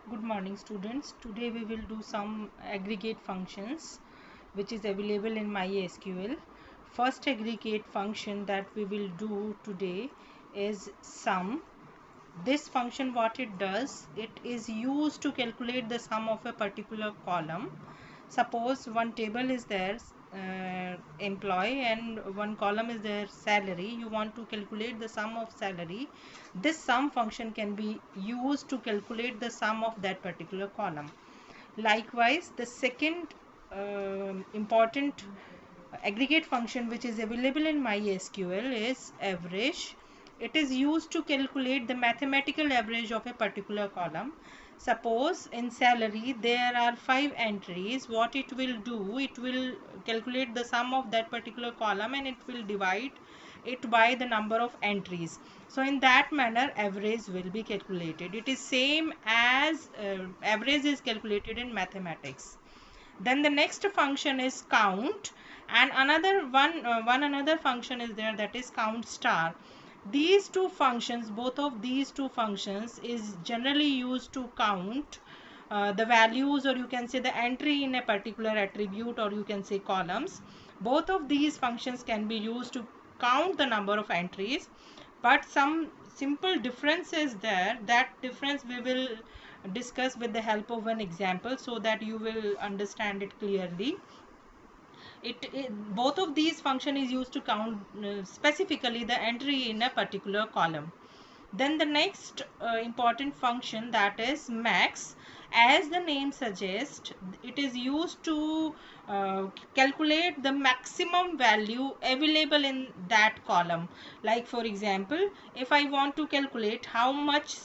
Good morning students. Today we will do some aggregate functions which is available in MySQL. First aggregate function that we will do today is sum. This function, what it does, it is used to calculate the sum of a particular column. Suppose one table is there, employee, and one column is there, salary. You want to calculate the sum of salary. This sum function can be used to calculate the sum of that particular column. Likewise, the second important aggregate function which is available in MySQL is average. It is used to calculate the mathematical average of a particular column. Suppose in salary there are 5 entries. What it will do, it will calculate the sum of that particular column and it will divide it by the number of entries. So in that manner average will be calculated. It is same as average is calculated in mathematics. Then the next function is count, and another function is there, that is count star. These two functions, both of these two functions is generally used to count the values, or you can say the entry in a particular attribute, or you can say columns. Both of these functions can be used to count the number of entries, but some simple difference is there. That difference we will discuss with the help of an example so that you will understand it clearly. Both of these function is used to count specifically the entry in a particular column. Then the next important function, that is max. As the name suggests, it is used to calculate the maximum value available in that column. Like for example, if I want to calculate how much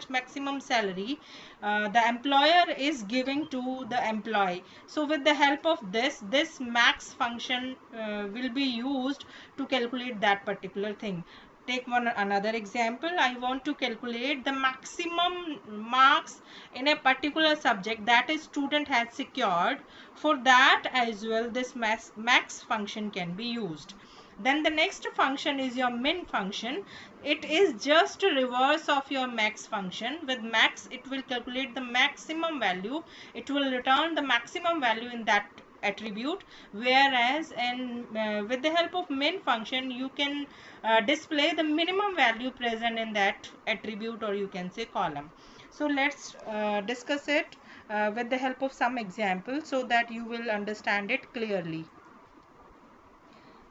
maximum salary the employer is giving to the employee, so with the help of this max function will be used to calculate that particular thing. Take another example. I want to calculate the maximum marks in a particular subject that a student has secured. For that as well, this max function can be used. Then the next function is your min function. It is just a reverse of your max function. With max, it will calculate the maximum value. It will return the maximum value in that attribute, whereas with the help of min function you can display the minimum value present in that attribute, or you can say column. So let's discuss it with the help of some examples so that you will understand it clearly.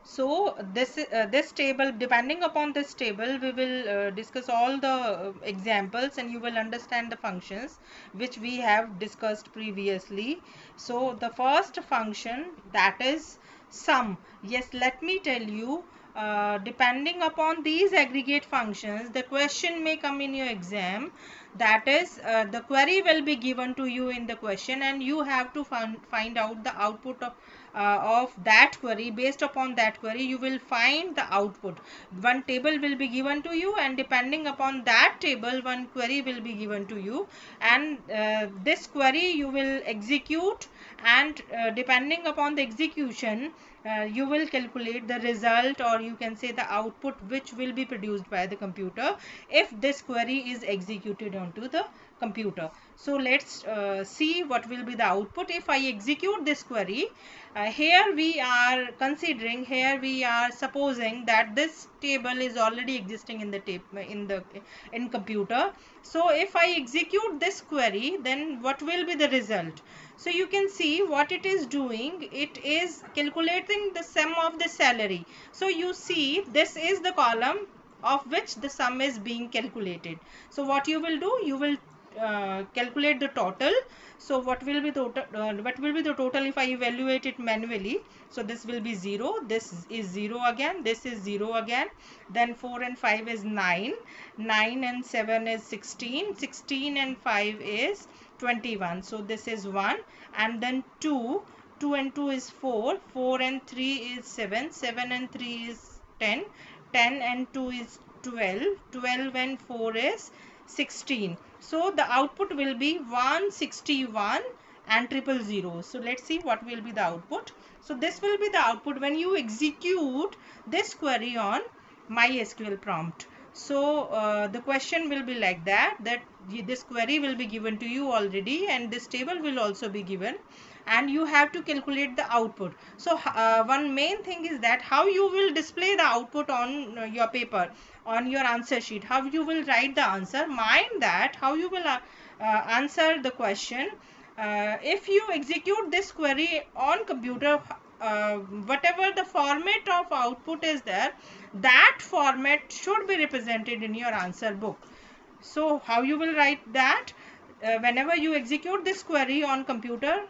So this table, depending upon this table, we will discuss all the examples, and you will understand the functions which we have discussed previously. So the first function, that is sum. Yes, let me tell you, depending upon these aggregate functions, the question may come in your exam. That is, the query will be given to you in the question, and you have to find out the output of that query. Based upon that query, you will find the output. One table will be given to you, and depending upon that table, one query will be given to you, and this query you will execute, and depending upon the execution, you will calculate the result, or you can say the output, which will be produced by the computer if this query is executed onto the computer. So let's see what will be the output if I execute this query. Here we are supposing that this table is already existing in the computer. So if I execute this query, then what will be the result? So you can see what it is doing. It is calculating the sum of the salary. So you see, this is the column of which the sum is being calculated. So what you will do, you will calculate the total. So what will be the total if I evaluate it manually? So this will be 0, this is 0 again, this is 0 again, then 4 and 5 is 9, 9 and 7 is 16, 16 and 5 is 21. So this is 1, and then 2 and 2 is 4, 4 and 3 is 7, 7 and 3 is 10, 10 and 2 is 12, 12 and 4 is 16. So the output will be 161 and 000. So let's see what will be the output. So this will be the output when you execute this query on MySQL prompt. So the question will be like that this query will be given to you already, and this table will also be given, and you have to calculate the output. So one main thing is that how you will display the output on your paper, on your answer sheet, how you will write the answer. Mind that how you will answer the question. If you execute this query on computer, whatever the format of output is there, that format should be represented in your answer book. So how you will write that? Whenever you execute this query on computer,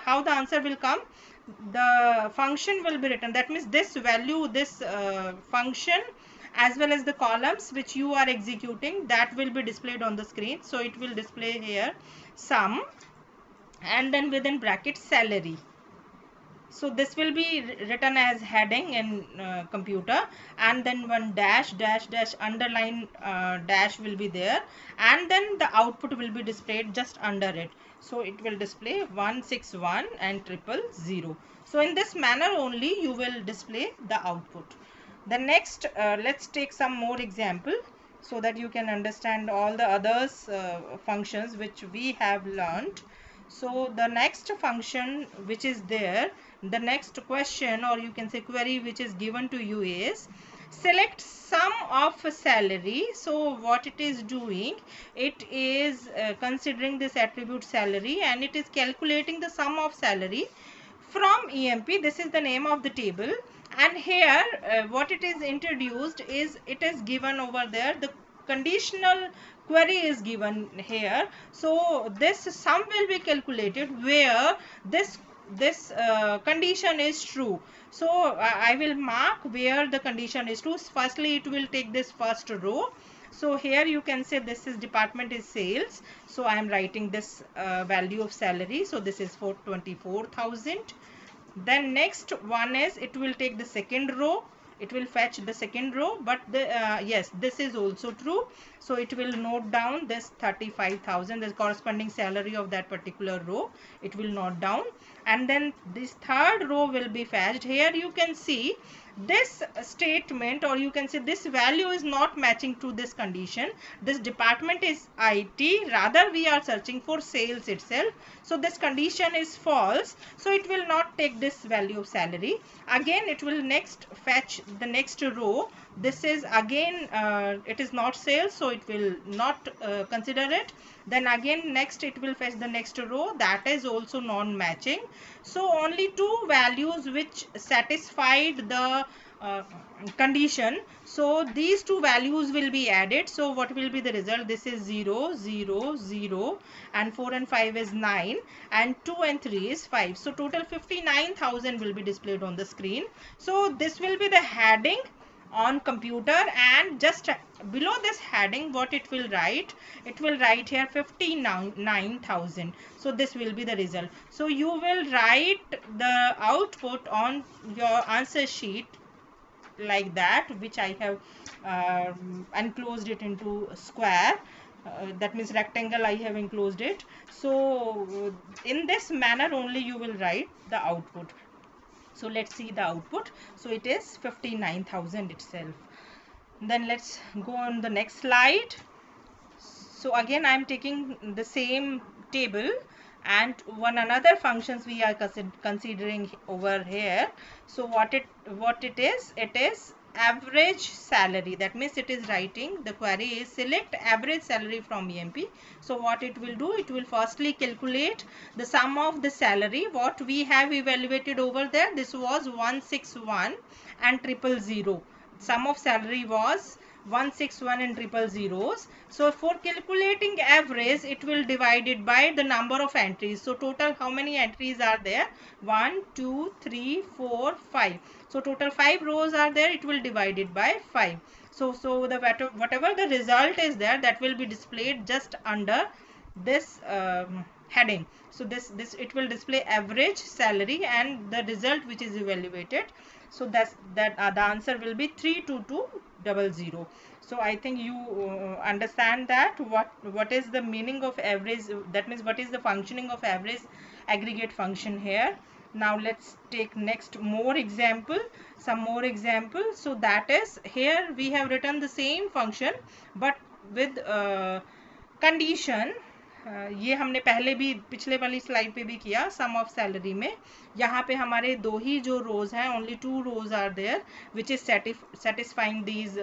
how the answer will come? The function will be written. That means this value, this function, as well as the columns which you are executing, that will be displayed on the screen. So it will display here sum, and then within bracket salary. So this will be written as heading in computer, and then one dash dash dash underline dash will be there, and then the output will be displayed just under it. So it will display 161 and 000. So in this manner only you will display the output. The next, let's take some more example so that you can understand all the others functions which we have learned. So the next function which is there, the next question, or you can say query, which is given to you is select sum of salary. So what it is doing, it is considering this attribute salary, and it is calculating the sum of salary from EMP. This is the name of the table, and here what it is introduced is, it is given over there, the conditional query is given here. So this sum will be calculated where this condition is true. So I will mark where the condition is true. Firstly, it will take this first row. So here you can say this is department is sales. So I am writing this value of salary. So this is for 24,000. Then next one is, it will take the second row, it will fetch the second row, but the yes, this is also true. So it will note down this 35,000, the corresponding salary of that particular row, it will note down. And then this third row will be fetched. Here you can see this statement, or you can say this value is not matching to this condition. This department is IT, rather we are searching for sales itself. So this condition is false, so it will not take this value of salary. Again it will next fetch the next row. This is again it is not sales, so it will not consider it. Then again next it will fetch the next row, that is also non-matching. So only two values which satisfied the condition, so these two values will be added. So what will be the result? This is 0 0 0, and 4 and 5 is 9, and 2 and 3 is 5. So total 59,000 will be displayed on the screen. So this will be the heading on computer, and just below this heading what it will write, it will write here 59,000. so this will be the result. So you will write the output on your answer sheet like that, which I have enclosed it into square, that means rectangle I have enclosed it. So in this manner only you will write the output. So let's see the output. So it is 59,000 itself. Then let's go on the next slide. So again I am taking the same table, and one another functions we are considering over here. So what it is, it is average salary. That means it is writing, the query is select average salary from EMP. So what it will do, it will firstly calculate the sum of the salary what we have evaluated over there. This was 161 and 000. Sum of salary was 161 and 000. So for calculating average, it will divide it by the number of entries. So total how many entries are there? 1 2 3 4 5. So total 5 rows are there, it will divide it by 5. So the whatever the result is there, that will be displayed just under this heading. So this it will display average salary and the result which is evaluated. So the answer will be 32200. So I think you understand that what is the meaning of average. That means what is the functioning of average aggregate function here. Now let's take next more example, some more example. So that is, here we have written the same function but with condition. ये हमने पहले भी पिछले वाली slide पे भी किया, सम of salary में. यहाँ पे हमारे दो ही जो रोज हैं, only 2 rows are there which is satisfying these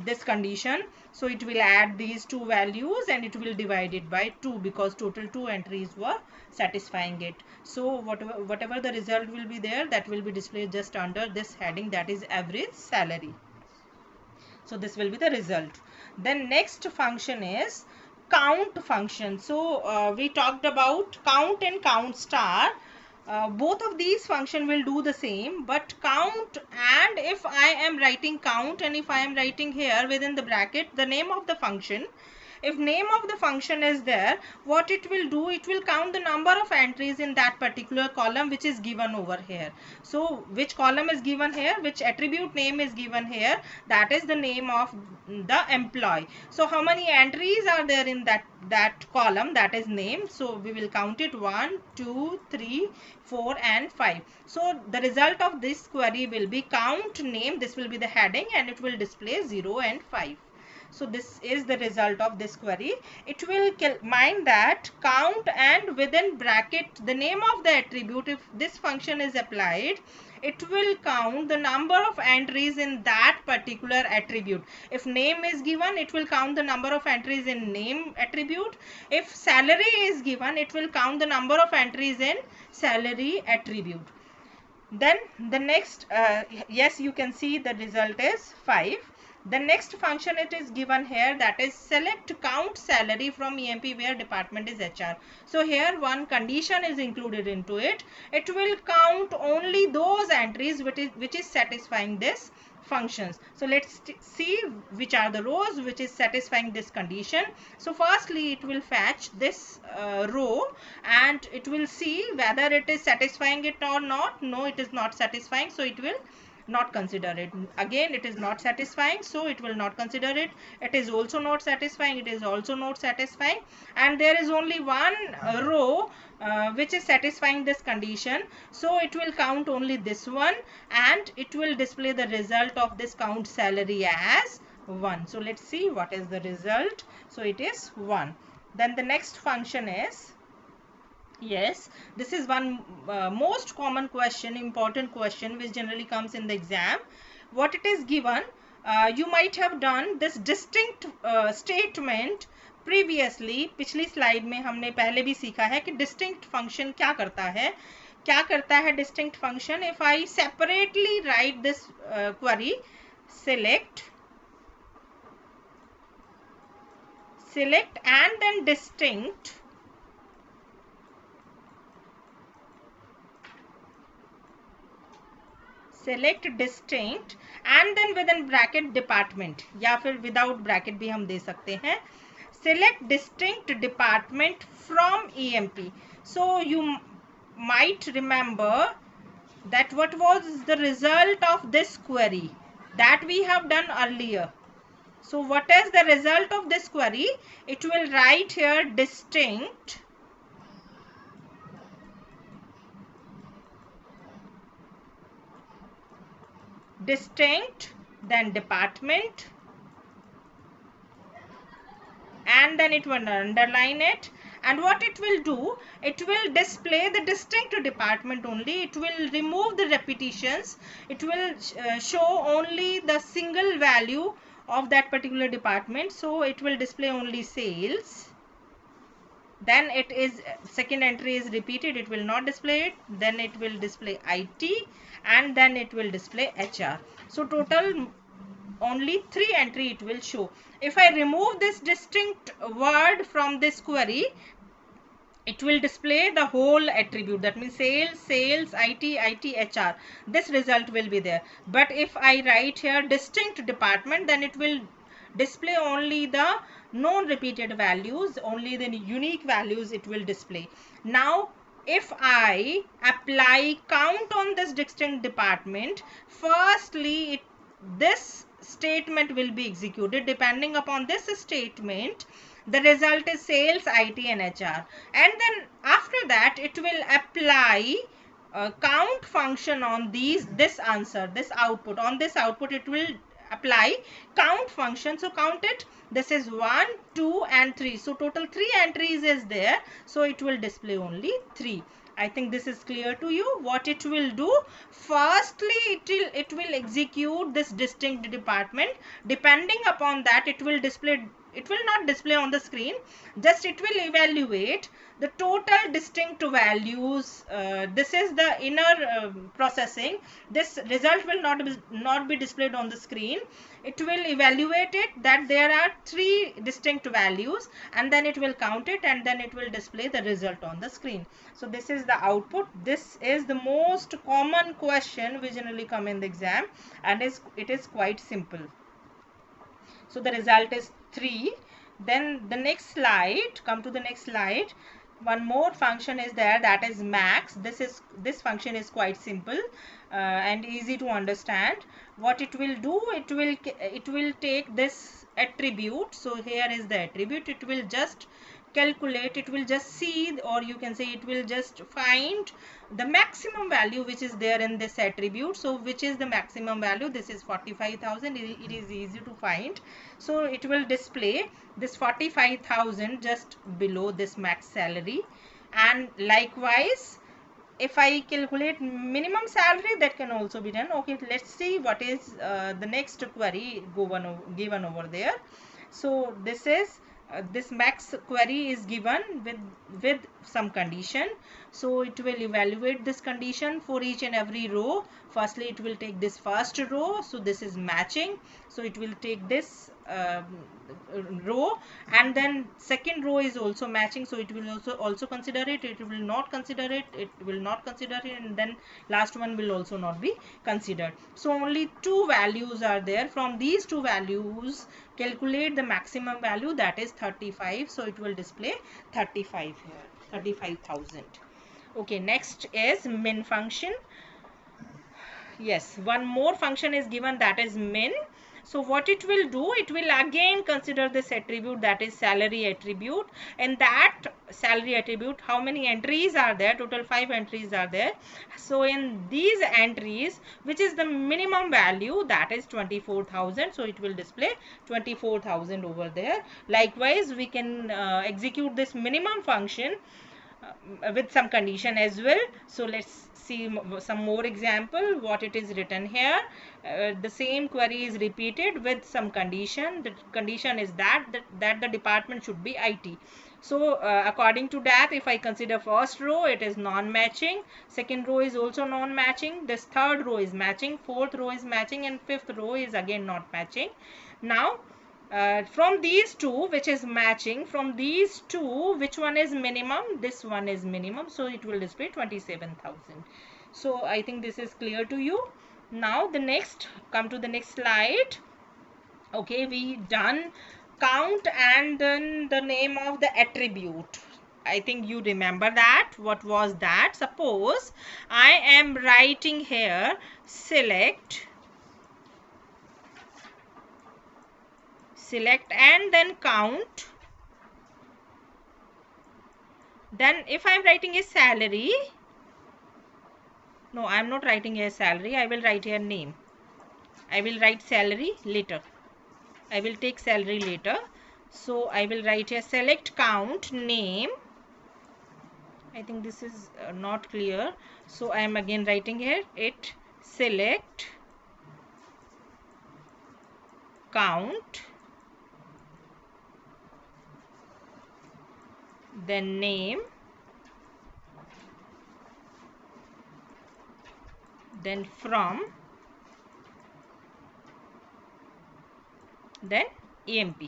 this condition. So it will add these 2 values and it will divide it by 2 because total 2 entries were satisfying it. So whatever the result will be there, that will be displayed just under this heading, that is average salary. So this will be the result. Then next function is count function. So we talked about count and count star. Both of these function will do the same, but count, and if I am writing count and if I am writing here within the bracket the name of the function, if name of the function is there, what it will do, it will count the number of entries in that particular column which is given over here. So which column is given here, which attribute name is given here, that is the name of the employee. So how many entries are there in that column, that is name. So we will count it 1, 2, 3, 4 and 5. So the result of this query will be count name. This will be the heading and it will display 0 and 5. So this is the result of this query. It will mind that count and within bracket the name of the attribute. If this function is applied, it will count the number of entries in that particular attribute. If name is given, it will count the number of entries in name attribute. If salary is given, it will count the number of entries in salary attribute. Then the next, yes, you can see the result is 5. The next function it is given here, that is select count salary from EMP where department is HR. So here one condition is included into it. It will count only those entries which is satisfying this functions. So let's see which are the rows which is satisfying this condition. So firstly it will fetch this row and it will see whether it is satisfying it or not. No, it is not satisfying, so it will not consider it. Again, it is not satisfying, so it will not consider it. It is also not satisfying, it is also not satisfying, and there is only one row which is satisfying this condition, so it will count only this one and it will display the result of this count salary as 1. So let's see what is the result. So it is 1. Then the next function is, yes, this is one most common question, important question which generally comes in the exam. What it is given, you might have done this distinct statement previously. पिछली slide में हमने पहले भी सीखा है कि distinct function क्या करता है distinct function. If I separately write this query, select and then distinct, select distinct and then within bracket department, या फिर without bracket भी हम दे सकते हैं. Select distinct department from EMP. So you might remember that what was the result of this query that we have done earlier. So what is the result of this query? It will write here distinct then department, and then it will underline it, and what it will do, it will display the distinct department only. It will remove the repetitions. It will show only the single value of that particular department. So it will display only sales. Then it is second entry is repeated, it will not display it. Then it will display IT and then it will display HR. So total only 3 entry it will show. If I remove this distinct word from this query, it will display the whole attribute, that means sales, IT, HR. This result will be there. But if I write here distinct department, then it will display only the non-repeated values, only the unique values it will display. Now if I apply count on this distinct department, firstly this statement will be executed. Depending upon this statement, the result is sales, IT and HR, and then after that it will apply count function on this answer, this output. On this output it will apply count function. So count it. This is 1, 2 and 3. So total 3 entries is there. So it will display only 3. I think this is clear to you. What it will do, firstly it will execute this distinct department. Depending upon that, it will not display on the screen, just it will evaluate the total distinct values. This is the inner processing. This result will not be displayed on the screen. It will evaluate it that there are 3 distinct values, and then it will count it, and then it will display the result on the screen. So this is the output. This is the most common question which generally come in the exam, and it is quite simple. So the result is 3. Then the next slide, come to the next slide. One more function is there, that is max. This function is quite simple and easy to understand. What it will do, it will take this attribute. So here is the attribute. It will just calculate, it will just see, or you can say it will just find the maximum value which is there in this attribute. So which is the maximum value? This is 45,000. It is easy to find. So it will display this 45,000 just below this max salary. And likewise, if I calculate minimum salary, that can also be done. Okay, let's see what is the next query given over there. So this is this max query is given with some condition. So it will evaluate this condition for each and every row. Firstly, it will take this first row. So this is matching. So it will take this row, and then second row is also matching. So it will also consider it. It will not consider it. It will not consider it, and then last one will also not be considered. So only 2 values are there. From these 2 values, calculate the maximum value, that is 35. So it will display 35 here, 35,000. Okay, next is min function. Yes, one more function is given, that is min. So what it will do, it will again consider this attribute, that is salary attribute. And that salary attribute, how many entries are there? Total 5 entries are there. So in these entries, which is the minimum value, that is 24,000. So it will display 24,000 over there. Likewise, we can execute this minimum function with some condition as well. So let's see some more example what it is written here. The same query is repeated with some condition. The condition is that the department should be IT. So according to that, if I consider first row, it is non-matching. Second row is also non-matching. This third row is matching. Fourth row is matching, and fifth row is again not matching. Now from these 2, which is matching, from these 2, which one is minimum? This one is minimum. So it will display 27,000. So I think this is clear to you. Now the next, come to the next slide. Okay, we done count and then the name of the attribute. I think you remember that. What was that? Suppose I am writing here select and then count. Then if I am writing a salary, no, I am not writing a salary. I will write here name. I will write salary later. I will take salary later. So I will write here select count name. I think this is not clear. So I am again writing here it select count, then name, then from, then EMP.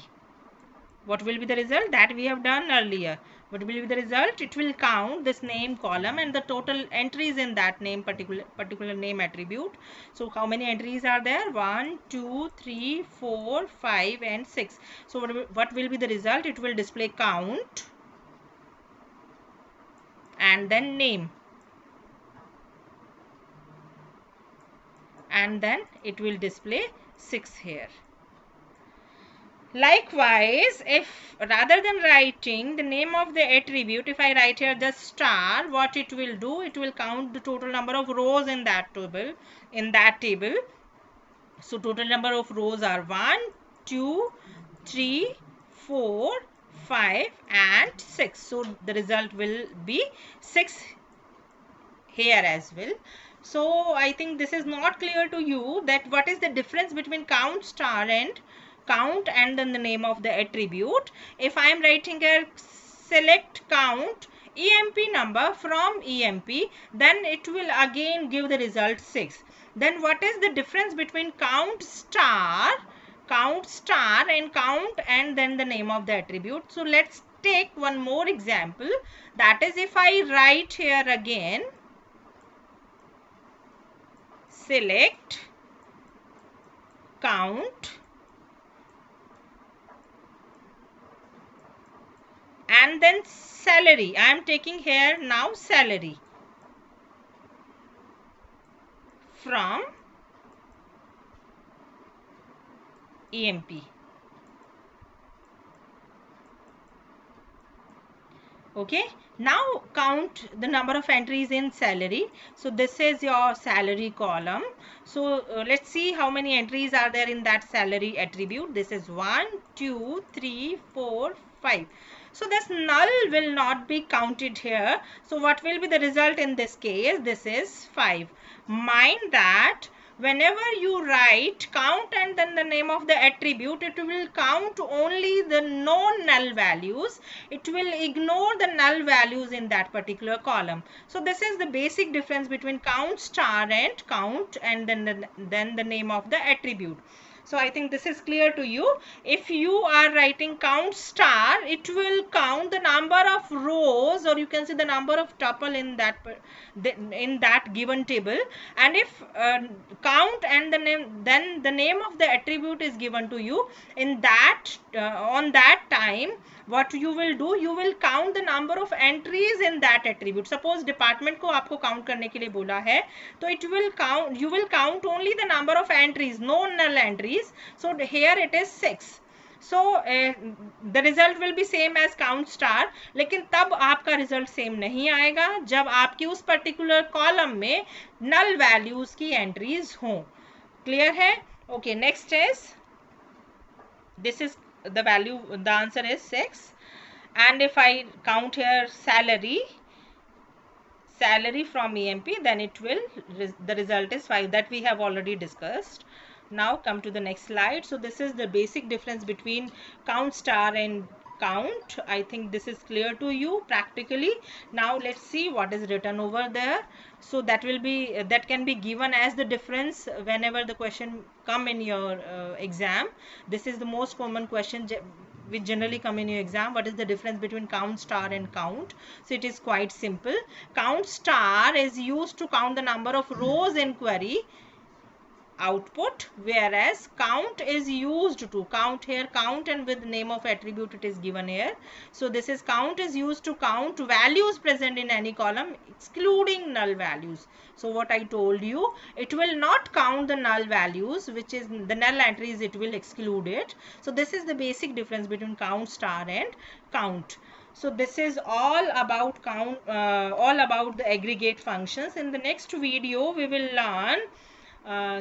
What will be the result? That we have done earlier. What will be the result? It will count this name column and the total entries in that name particular name attribute. So how many entries are there? 1, 2, 3, 4, 5 and 6. So what will be the result? It will display count and then name, and then it will display 6 here. Likewise, if rather than writing the name of the attribute, if I write here the star, what it will do, it will count the total number of rows in that table. So total number of rows are 1, 2, 3, 4, 5 and 6. So the result will be 6 here as well. So I think this is not clear to you that what is the difference between count star and count and then the name of the attribute. If I am writing here select count EMP number from EMP, then it will again give the result 6. Then what is the difference between count star and count and then the name of the attribute? So let's take one more example. That is, if I write here again select count and then salary. I am taking here now salary from EMP. Okay, now count the number of entries in salary. So this is your salary column. So let's see how many entries are there in that salary attribute. This is 1, 2, 3, 4, 5. So this null will not be counted here. So what will be the result in this case? This is 5. Mind that whenever you write count and then the name of the attribute, it will count only the non-null values. It will ignore the null values in that particular column. So this is the basic difference between count star and count and then the name of the attribute. So I think this is clear to you. If you are writing count star, it will count the number of rows, or you can see the number of tuple in that given table. And if count and then the name of the attribute is given to you, in that on that time, what you will do, you will count the number of entries in that attribute. Suppose department को आपको count करने के लिए बोला है, तो it will count, you will count only the number of entries, no null entries. So here it is 6. So the result will be same as count star, लेकिन तब आपका result same नहीं आएगा जब आपकी उस particular column में null values की entries हों. Clear है? Okay, next is, this is the value, the answer is 6. And if I count here salary from EMP, then it will, the result is 5, that we have already discussed. Now come to the next slide. So this is the basic difference between count star and count. I think this is clear to you practically. Now let's see what is written over there. So that will be, that can be given as the difference whenever the question come in your exam. This is the most common question which generally come in your exam. What is the difference between count star and count? So it is quite simple. Count star is used to count the number of rows in query output, whereas count is used to count here, count and with name of attribute it is given here. So this is count is used to count values present in any column excluding null values. So what I told you, it will not count the null values, which is the null entries, it will exclude it. So this is the basic difference between count star and count. So this is all about count, all about the aggregate functions. In the next video we will learn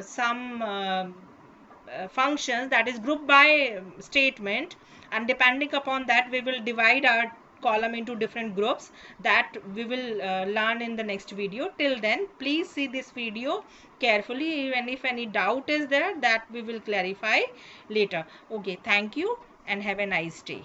some functions, that is group by statement, and depending upon that we will divide our column into different groups. That we will learn in the next video. Till then, please see this video carefully. Even if any doubt is there, that we will clarify later. Okay, thank you and have a nice day.